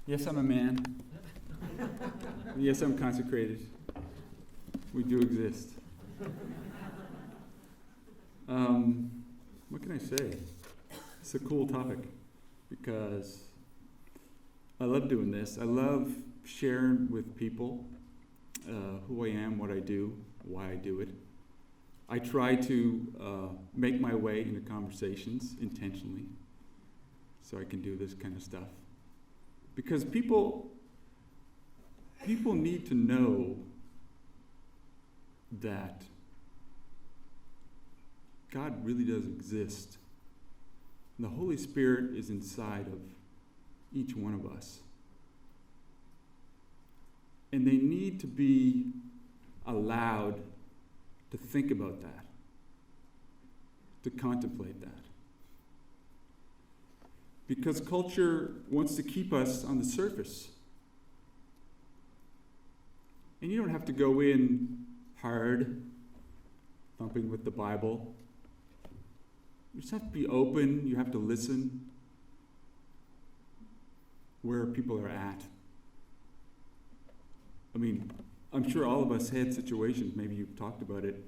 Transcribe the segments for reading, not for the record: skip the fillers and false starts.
Yes, I'm a man. Yes, I'm consecrated. We do exist. What can I say? It's a cool topic because I love doing this. I love sharing with people who I am, what I do, why I do it. I try to make my way into conversations intentionally so I can do this kind of stuff. Because people need to know that God really does exist. And the Holy Spirit is inside of each one of us. And they need to be allowed to think about that, to contemplate that. Because culture wants to keep us on the surface. And you don't have to go in hard, thumping with the Bible. You just have to be open. You have to listen where people are at. I mean, I'm sure all of us had situations, maybe you've talked about it,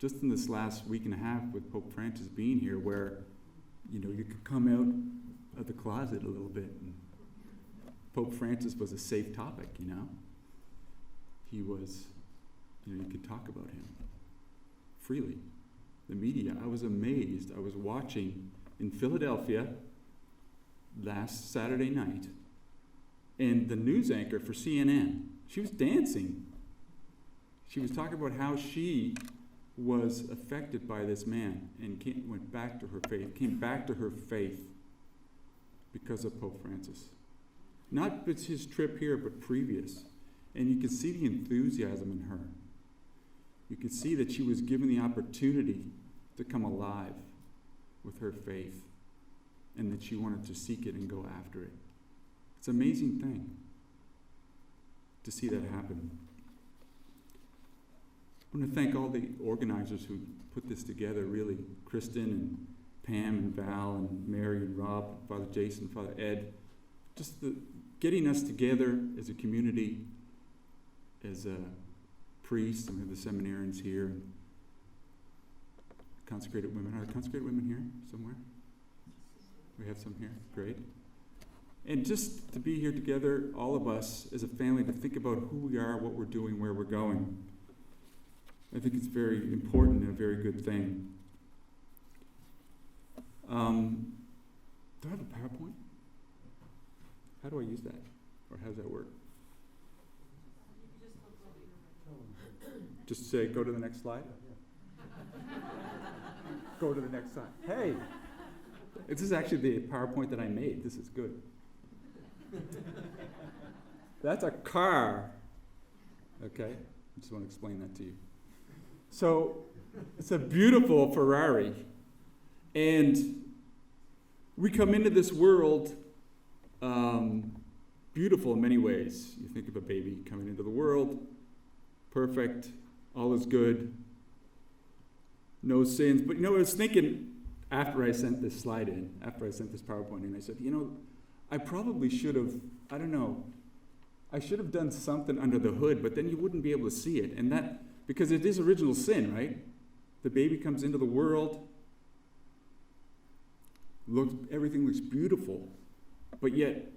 just in this last week and a half with Pope Francis being here, where, you could come out of the closet a little bit. And Pope Francis was a safe topic, He was, you could talk about him freely. The media, I was amazed. I was watching in Philadelphia last Saturday night, and the news anchor for CNN, she was dancing. She was talking about how she was affected by this man and came back to her faith because of Pope Francis. Not just his trip here, but previous. And you could see the enthusiasm in her. You could see that she was given the opportunity to come alive with her faith and that she wanted to seek it and go after it. It's an amazing thing to see that happen. I want to thank all the organizers who put this together, really. Kristen and Pam and Val and Mary and Rob, Father Jason, Father Ed. Just getting us together as a community, as a priest, and we have the seminarians here. Consecrated women. Are there consecrated women here somewhere? We have some here. Great. And just to be here together, all of us as a family, to think about who we are, what we're doing, where we're going. I think it's very important and a very good thing. Do I have a PowerPoint? How do I use that? Or how does that work? Just say, go to the next slide? Go to the next slide. Hey! This is actually the PowerPoint that I made. This is good. That's a car. Okay? I just want to explain that to you. So, it's a beautiful Ferrari. And we come into this world beautiful in many ways. You think of a baby coming into the world, perfect, all is good, no sins. But I was thinking after I sent this slide in, after I sent this PowerPoint in, I said, I probably should have, I should have done something under the hood, but then you wouldn't be able to see it. And that, because it is original sin, right? The baby comes into the world, everything looks beautiful, but yet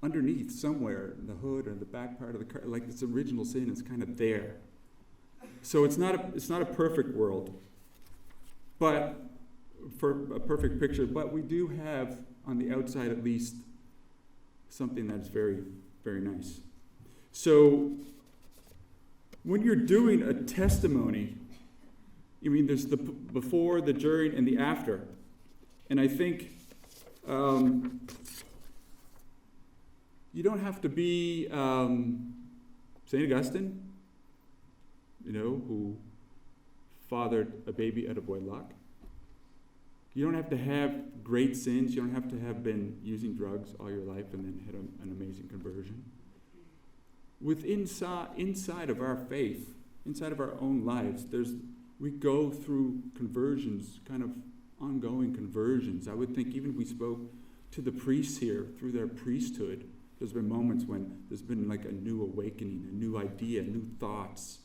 underneath somewhere, in the hood or the back part of the car, like this original sin is kind of there. So it's not a perfect world, but for a perfect picture, but we do have, on the outside at least, something that's very, very nice. So when you're doing a testimony, there's the before, the during, and the after. And I think you don't have to be St. Augustine, who fathered a baby out of wedlock. You don't have to have great sins. You don't have to have been using drugs all your life and then had an amazing conversion. Inside of our faith, inside of our own lives, we go through conversions, kind of ongoing conversions. I would think even if we spoke to the priests here, through their priesthood, there's been moments when there's been like a new awakening, a new idea, new thoughts.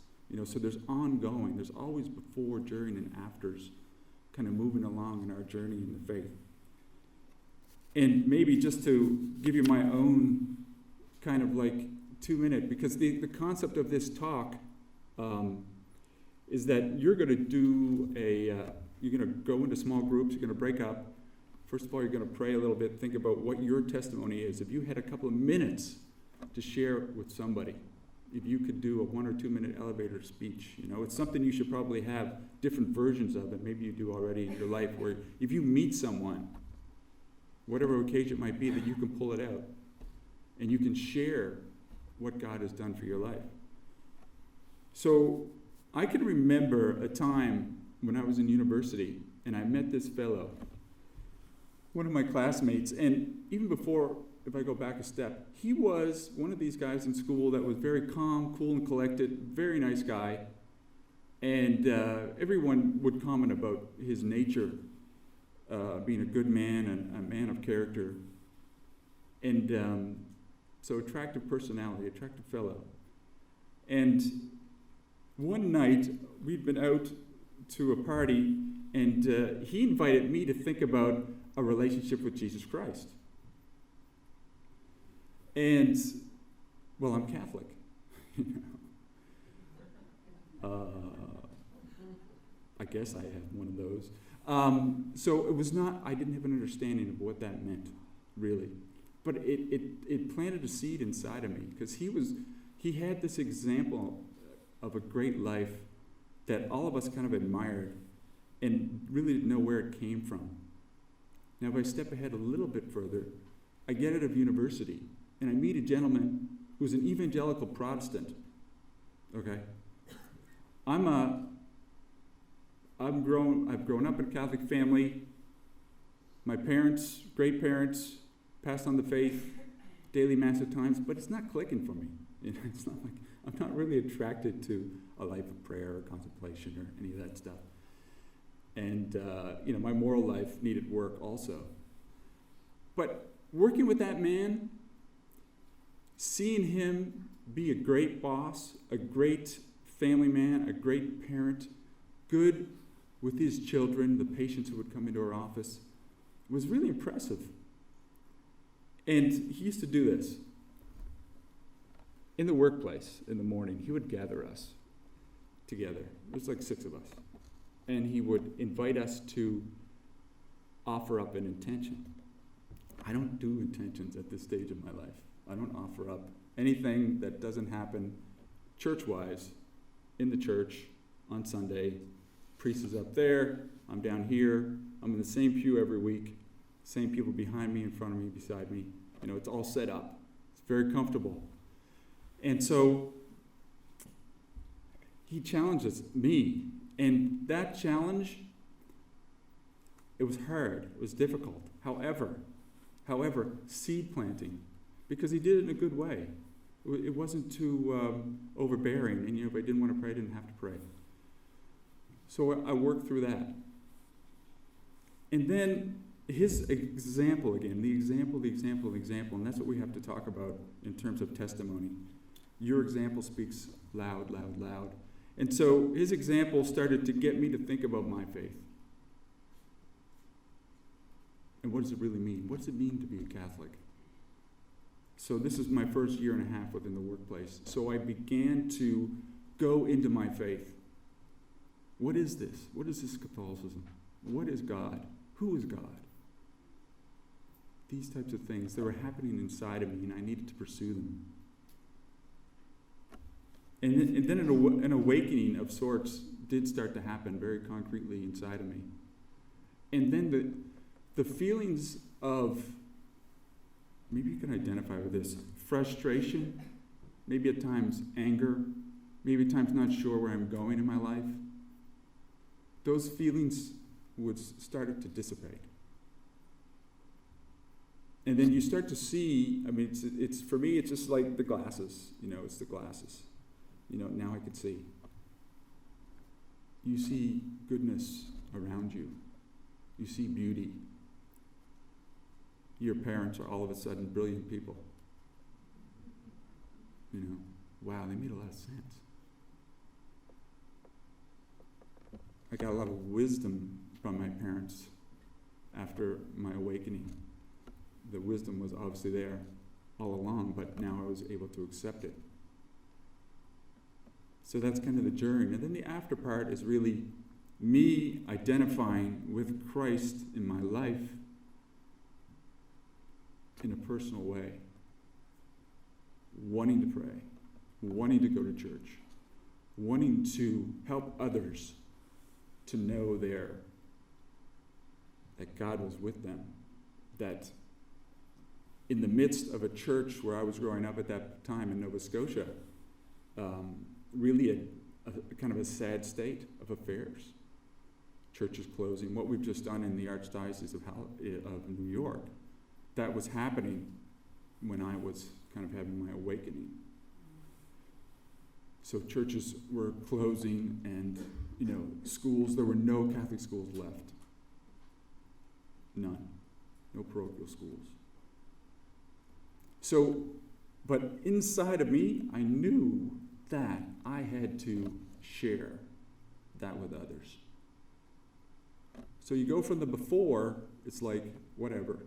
So there's ongoing. There's always before, during, and afters kind of moving along in our journey in the faith. And maybe just to give you my own kind of like 2 minute, because the concept of this talk is that you're going to do you're going to go into small groups, you're going to break up. First of all, you're going to pray a little bit, think about what your testimony is. If you had a couple of minutes to share with somebody, if you could do a 1 or 2 minute elevator speech, it's something you should probably have different versions of, and maybe you do already in your life, where if you meet someone, whatever occasion it might be, that you can pull it out and you can share what God has done for your life. So I can remember a time when I was in university and I met this fellow, one of my classmates, and even before, if I go back a step, he was one of these guys in school that was very calm, cool, and collected, very nice guy, and everyone would comment about his nature, being a good man and a man of character, and so attractive personality, attractive fellow. And one night, we'd been out to a party, and he invited me to think about a relationship with Jesus Christ. And, well, I'm Catholic. I guess I have one of those. So it was not, I didn't have an understanding of what that meant, really. But it planted a seed inside of me, because he had this example of a great life that all of us kind of admired and really didn't know where it came from. Now, if I step ahead a little bit further, I get out of university, and I meet a gentleman who's an evangelical Protestant. Okay? I've grown up in a Catholic family. My parents, great parents, passed on the faith, daily mass at times, but it's not clicking for me. It's not like, I'm not really attracted to a life of prayer or contemplation or any of that stuff. And, my moral life needed work also. But working with that man, seeing him be a great boss, a great family man, a great parent, good with his children, the patients who would come into our office, was really impressive. And he used to do this. In the workplace, in the morning, he would gather us together. There's like 6 of us. And he would invite us to offer up an intention. I don't do intentions at this stage of my life. I don't offer up anything that doesn't happen church-wise in the church on Sunday. Priest is up there, I'm down here, I'm in the same pew every week, same people behind me, in front of me, beside me. It's all set up. It's very comfortable. And so he challenges me. And that challenge, it was hard. It was difficult. However, seed planting, because he did it in a good way. It wasn't too overbearing. And if I didn't want to pray, I didn't have to pray. So I worked through that. And then his example again, the example, and that's what we have to talk about in terms of testimony. Your example speaks loud, loud, loud. And so his example started to get me to think about my faith. And what does it really mean? What does it mean to be a Catholic? So this is my first year and a half within the workplace. So I began to go into my faith. What is this? What is this Catholicism? What is God? Who is God? These types of things that were happening inside of me, and I needed to pursue them. And then an awakening of sorts did start to happen very concretely inside of me. And then the feelings of, maybe you can identify with this, frustration, maybe at times anger, maybe at times not sure where I'm going in my life, those feelings would start to dissipate. And then you start to see, it's for me, it's just like the glasses, it's the glasses. Now I can see. You see goodness around you. You see beauty. your parents are all of a sudden brilliant people. Wow, they made a lot of sense. I got a lot of wisdom from my parents after my awakening. The wisdom was obviously there all along, but now I was able to accept it. So that's kind of the journey. And then the after part is really me identifying with Christ in my life in a personal way. Wanting to pray, wanting to go to church, wanting to help others to know that God was with them, that in the midst of a church where I was growing up at that time in Nova Scotia, really a kind of a sad state of affairs. Churches closing. What we've just done in the Archdiocese of New York, that was happening when I was kind of having my awakening. So churches were closing and, schools, there were no Catholic schools left. None. No parochial schools. So, but inside of me, I knew that I had to share that with others. So you go from the before, it's like, whatever,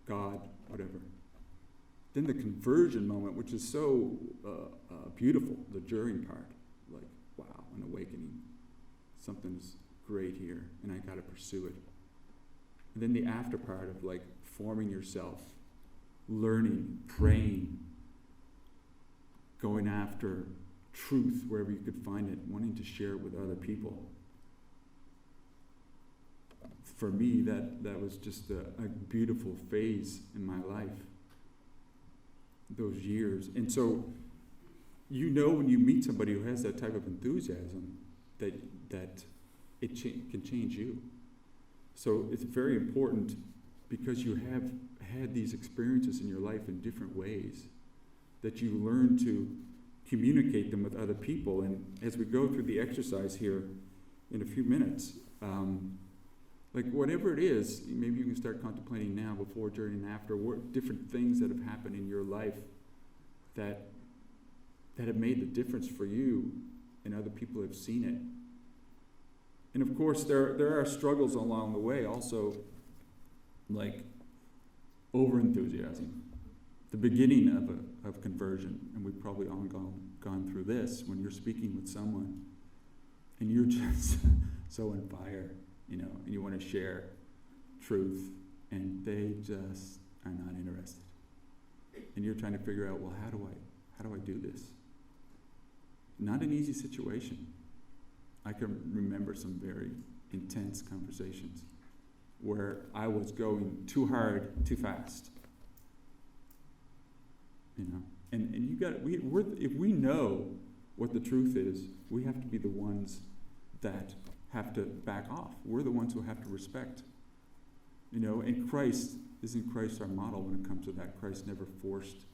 God, whatever. Then the conversion moment, which is so beautiful, the during part, like, wow, an awakening. Something's great here, and I got to pursue it. And then the after part of like forming yourself, learning, praying, going after truth wherever you could find it, wanting to share it with other people. For me, that was just a beautiful phase in my life, those years. And so, when you meet somebody who has that type of enthusiasm, that it can change you. So it's very important, because you have had these experiences in your life in different ways, that you learn to communicate them with other people. And as we go through the exercise here in a few minutes, like whatever it is, maybe you can start contemplating now, before, during, and after, what different things that have happened in your life that have made the difference for you, and other people have seen it. And of course, there are struggles along the way also, like over-enthusiasm, the beginning of conversion. And we've probably all gone through this, when you're speaking with someone and you're just so on fire, and you want to share truth, and they just are not interested. And you're trying to figure out, well, how do I do this? Not an easy situation. I can remember some very intense conversations where I was going too hard, too fast. And you if we know what the truth is, we have to be the ones that have to back off. We're the ones who have to respect. And isn't Christ our model when it comes to that? Christ never forced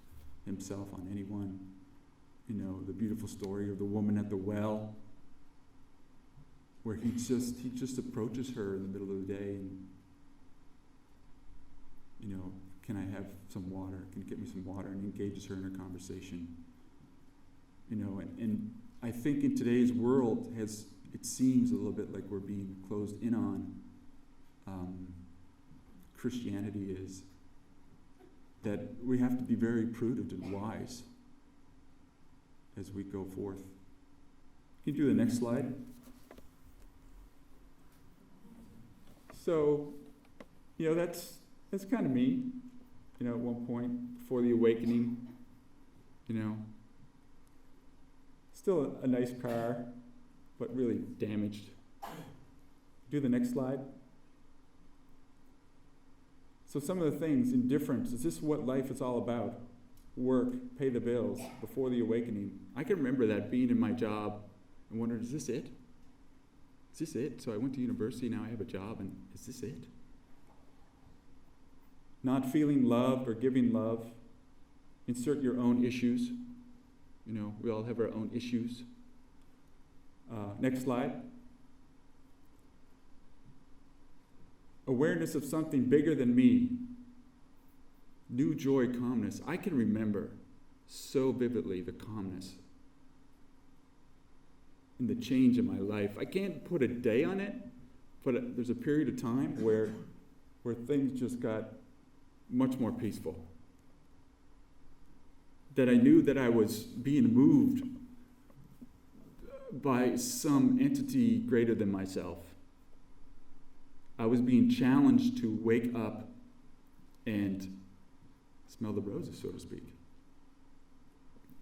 himself on anyone. The beautiful story of the woman at the well, where he just approaches her in the middle of the day and, can I have some water? Can you get me some water? And engages her in a conversation. And I think in today's world it seems a little bit like we're being closed in on. Christianity is that we have to be very prudent and wise as we go forth. Can you do the next slide? So, that's kind of me, at one point before the awakening, still a nice car, but really damaged. Do the next slide. So some of the things, indifference, is this what life is all about? Work, pay the bills, before the awakening. I can remember that, being in my job and wondering, is this it? Is this it? So I went to university, now I have a job, and is this it? Not feeling loved or giving love. Insert your own issues. We all have our own issues. Next slide. Awareness of something bigger than me. New joy, calmness. I can remember so vividly the calmness and the change in my life. I can't put a day on it, but there's a period of time where things just got much more peaceful. That I knew that I was being moved by some entity greater than myself. I was being challenged to wake up and smell the roses, so to speak.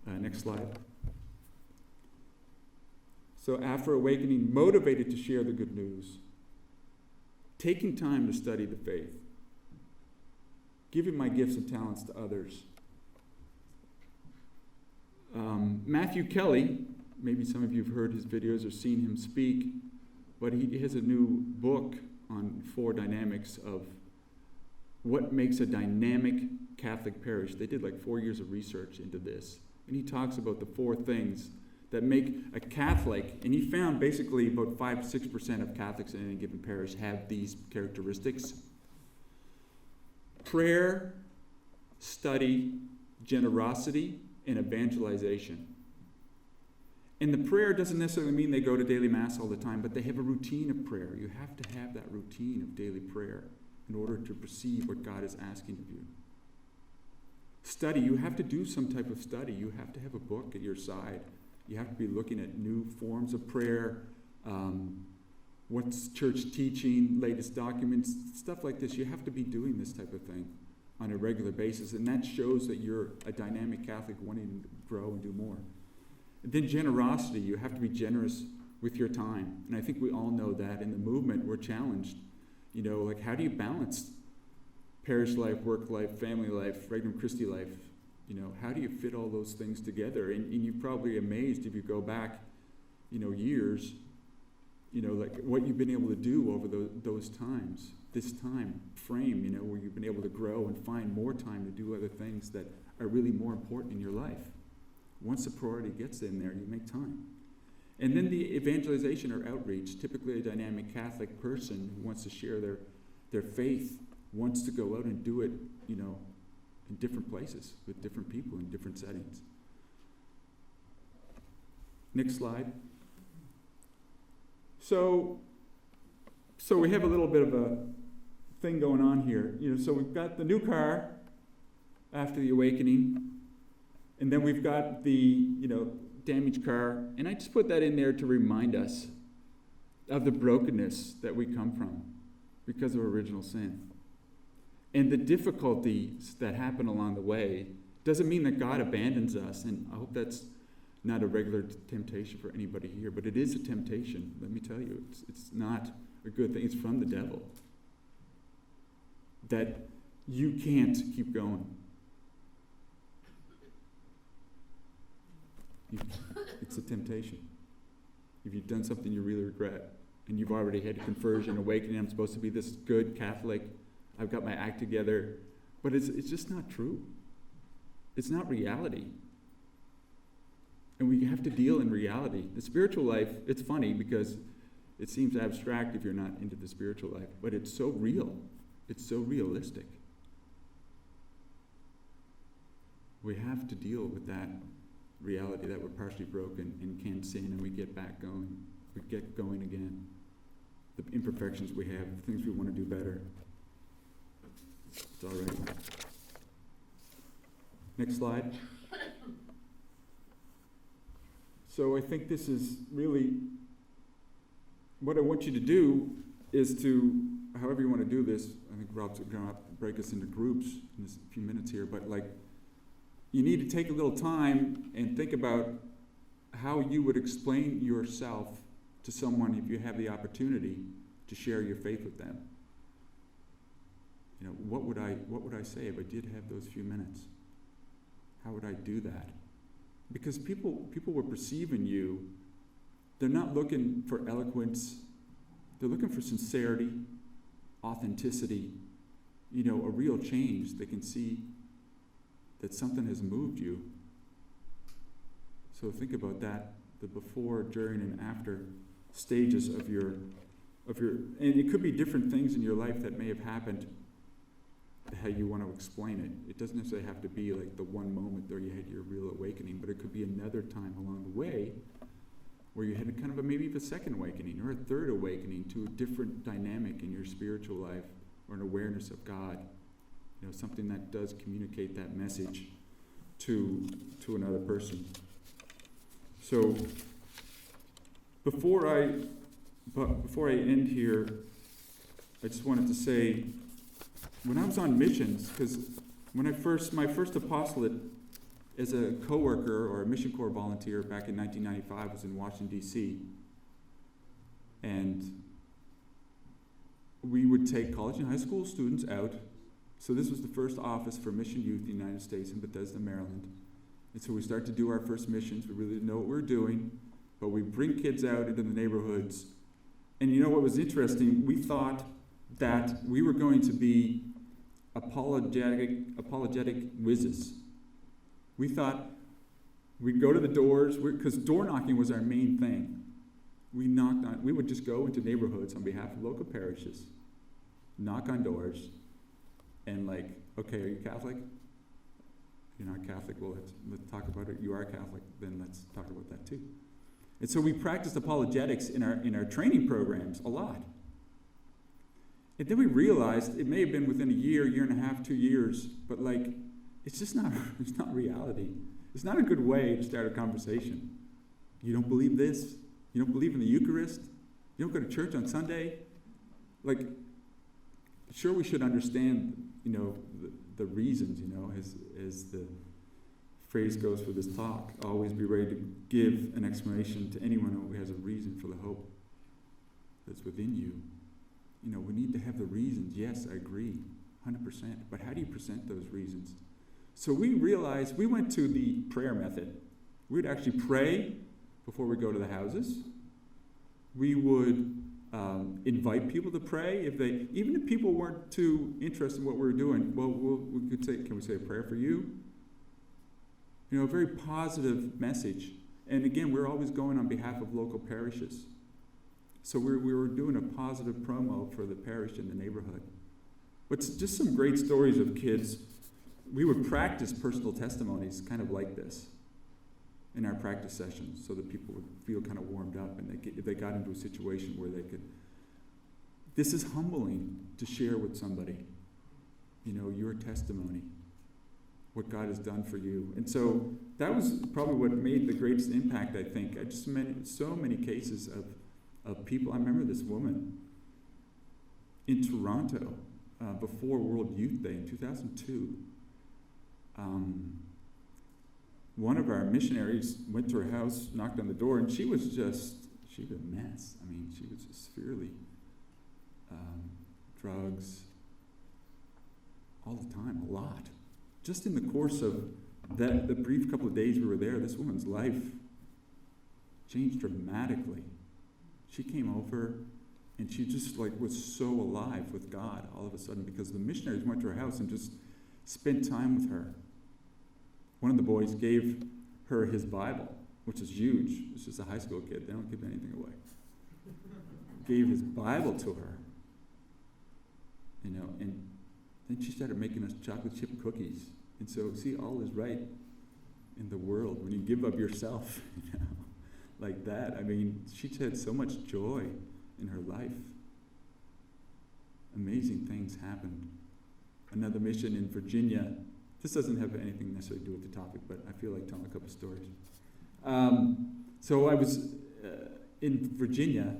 Next slide. So after awakening, motivated to share the good news, taking time to study the faith, giving my gifts and talents to others. Matthew Kelly, maybe some of you have heard his videos or seen him speak, but he has a new book on 4 dynamics of what makes a dynamic Catholic parish. They did like 4 years of research into this. And he talks about the 4 things that make a Catholic, and he found basically about 5-6% of Catholics in any given parish have these characteristics. Prayer, study, generosity, and evangelization. And the prayer doesn't necessarily mean they go to daily mass all the time, but they have a routine of prayer. You have to have that routine of daily prayer in order to perceive what God is asking of you. Study, you have to do some type of study. You have to have a book at your side. You have to be looking at new forms of prayer, what's church teaching, latest documents, stuff like this. You have to be doing this type of thing on a regular basis, and that shows that you're a dynamic Catholic wanting to grow and do more. And then generosity, you have to be generous with your time. And I think we all know that in the movement we're challenged. Like how do you balance parish life, work life, family life, Regnum Christi life? How do you fit all those things together? And you're probably amazed if you go back, years, like what you've been able to do over those times, this time frame, where you've been able to grow and find more time to do other things that are really more important in your life. Once the priority gets in there, you make time. And then the evangelization or outreach, typically a dynamic Catholic person who wants to share their faith, wants to go out and do it, in different places with different people in different settings. Next slide. So we have a little bit of a thing going on here. So we've got the new car after the awakening, and then we've got the, damaged car, and I just put that in there to remind us of the brokenness that we come from because of original sin. And the difficulties that happen along the way doesn't mean that God abandons us, and I hope that's not a regular temptation for anybody here, but it is a temptation. Let me tell you, it's not a good thing. It's from the devil. That you can't keep going. It's a temptation. If you've done something you really regret, and you've already had a conversion, awakening, I'm supposed to be this good Catholic, I've got my act together, but it's just not true. It's not reality. And we have to deal in reality. The spiritual life, it's funny because it seems abstract if you're not into the spiritual life, but it's so real. It's so realistic. We have to deal with that reality that we're partially broken and can't sin, and we get back going. We get going again. The imperfections we have, the things we want to do better. It's all right. Next slide. So I think this is really what I want you to do is to, however you want to do this, I think Rob's going to break us into groups in a few minutes here, but you need to take a little time and think about how you would explain yourself to someone if you have the opportunity to share your faith with them. What would I say if I did have those few minutes? How would I do that? Because people were perceiving you. They're not looking for eloquence. They're looking for sincerity, authenticity, a real change. They can see that something has moved you. So think about that, the before, during, and after stages of your, and it could be different things in your life that may have happened how you want to explain it. It doesn't necessarily have to be like the one moment where you had your real awakening, but it could be another time along the way where you had kind of maybe a second awakening or a third awakening to a different dynamic in your spiritual life or an awareness of God. Something that does communicate that message to another person. So before I end here, I just wanted to say, when I was on missions, because my first apostolate as a coworker or a Mission Corps volunteer back in 1995 was in Washington, D.C. And we would take college and high school students out. So this was the first office for mission youth in the United States in Bethesda, Maryland. And so we started to do our first missions. We really didn't know what we were doing, but we bring kids out into the neighborhoods. And you know what was interesting? We thought that we were going to be apologetic whizzes. We thought we'd go to the doors, because door knocking was our main thing. We would just go into neighborhoods on behalf of local parishes, knock on doors, and okay, are you Catholic? You're not Catholic, well, let's talk about it. You are Catholic, then let's talk about that too. And so we practiced apologetics in our training programs a lot. And then we realized, it may have been within a year and a half, 2 years, but it's just not, it's not reality. It's not a good way to start a conversation. You don't believe this? You don't believe in the Eucharist? You don't go to church on Sunday? Sure, we should understand, the reasons, as the phrase goes for this talk. Always be ready to give an explanation to anyone who has a reason for the hope that's within you. We need to have the reasons. Yes, I agree, 100%. But how do you present those reasons? So we realized we went to the prayer method. We would actually pray before we go to the houses. We would invite people to pray. Even if people weren't too interested in what we were doing, well, we could say, can we say a prayer for you? A very positive message. And again, we're always going on behalf of local parishes. So we were doing a positive promo for the parish in the neighborhood. But just some great stories of kids. We would practice personal testimonies kind of like this in our practice sessions so that people would feel kind of warmed up and they got into a situation where they could. This is humbling to share with somebody, your testimony, what God has done for you. And so that was probably what made the greatest impact, I think. I just met so many cases of people. I remember this woman in Toronto before World Youth Day in 2002. One of our missionaries went to her house, knocked on the door, and she was a mess. I mean, she was just severely drugs, all the time, a lot. Just in the course of the brief couple of days we were there, this woman's life changed dramatically. She came over, and she just was so alive with God all of a sudden because the missionaries went to her house and just spent time with her. One of the boys gave her his Bible, which is huge. It's just a high school kid. They don't give anything away. Gave his Bible to her, and then she started making us chocolate chip cookies. And so, see, all is right in the world when you give up yourself, like that. I mean, she had so much joy in her life. Amazing things happened. Another mission in Virginia. This doesn't have anything necessarily to do with the topic, but I feel like telling a couple stories. So I was in Virginia,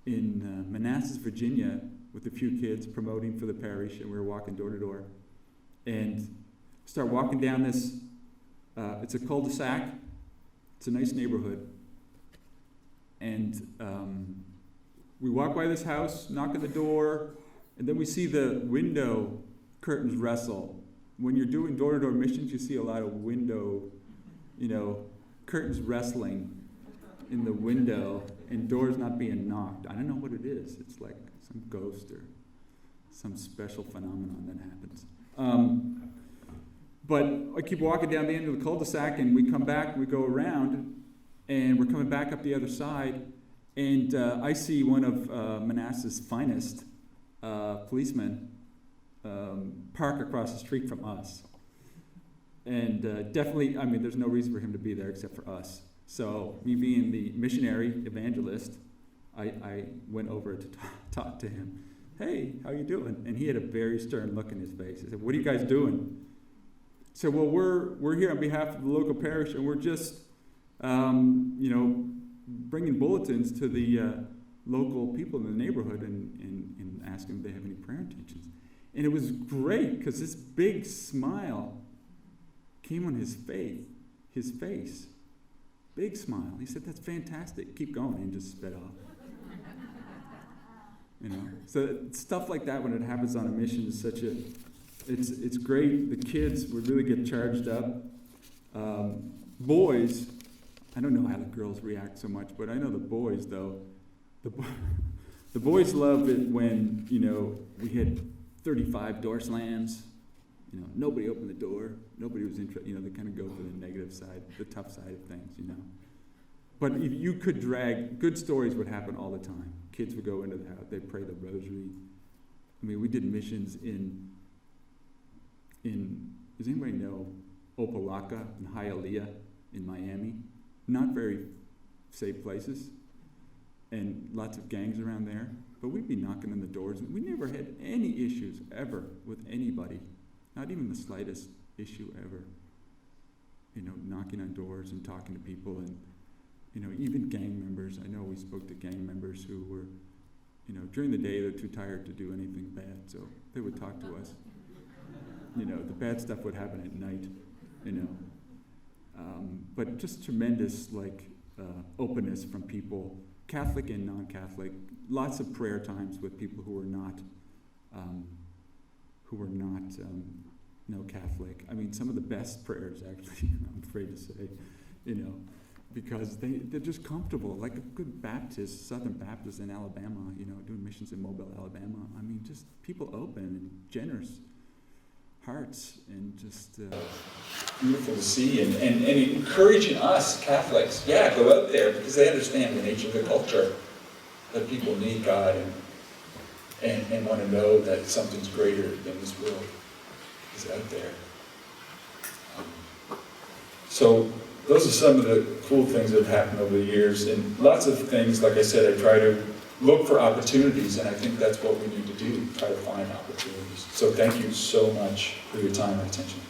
in Manassas, Virginia, with a few kids promoting for the parish, and we were walking door to door. And start walking down this, it's a cul-de-sac. It's a nice neighborhood. And we walk by this house, knock on the door, and then we see the window curtains rustle. When you're doing door-to-door missions, you see a lot of window, curtains wrestling in the window and doors not being knocked. I don't know what it is. It's like some ghost or some special phenomenon that happens. But I keep walking down the end of the cul-de-sac, and we come back, we go around, and we're coming back up the other side, and I see one of Manassas' finest policemen park across the street from us. And definitely, I mean, there's no reason for him to be there except for us. So me being the missionary evangelist, I went over to talk to him. Hey, how you doing? And he had a very stern look in his face. He said, what are you guys doing? I said, well, we're here on behalf of the local parish, and we're just, bringing bulletins to the local people in the neighborhood and asking if they have any prayer intentions. And it was great because this big smile came on his face. Big smile. He said, that's fantastic. Keep going, and just sped off. So stuff like that when it happens on a mission is it's great. The kids would really get charged up. Boys, I don't know how the girls react so much, but I know the boys though. The boys loved it when, we had 35 door slams. Nobody opened the door. Nobody was interested. They kind of go for the negative side, the tough side of things, But if you could drag, good stories would happen all the time. Kids would go into the house, they'd pray the rosary. I mean, we did missions in does anybody know Opelika and Hialeah in Miami? Not very safe places. And lots of gangs around there. But we'd be knocking on the doors, and we never had any issues ever with anybody. Not even the slightest issue ever. Knocking on doors and talking to people, and even gang members. I know we spoke to gang members who were, during the day they're too tired to do anything bad, so they would talk to us. The bad stuff would happen at night, but just tremendous openness from people, Catholic and non-Catholic. Lots of prayer times with people who were not Catholic. I mean, some of the best prayers, actually, I'm afraid to say, because they're just comfortable, like a good Baptist, Southern Baptist in Alabama, doing missions in Mobile, Alabama. I mean, just people open and generous hearts, and just beautiful to see, and encouraging us Catholics, go out there, because they understand the nature of the culture, that people need God and want to know that something's greater than this world is out there. So those are some of the cool things that have happened over the years, and lots of things, like I said, I try to look for opportunities, and I think that's what we need to do, try to find opportunities. So thank you so much for your time and attention.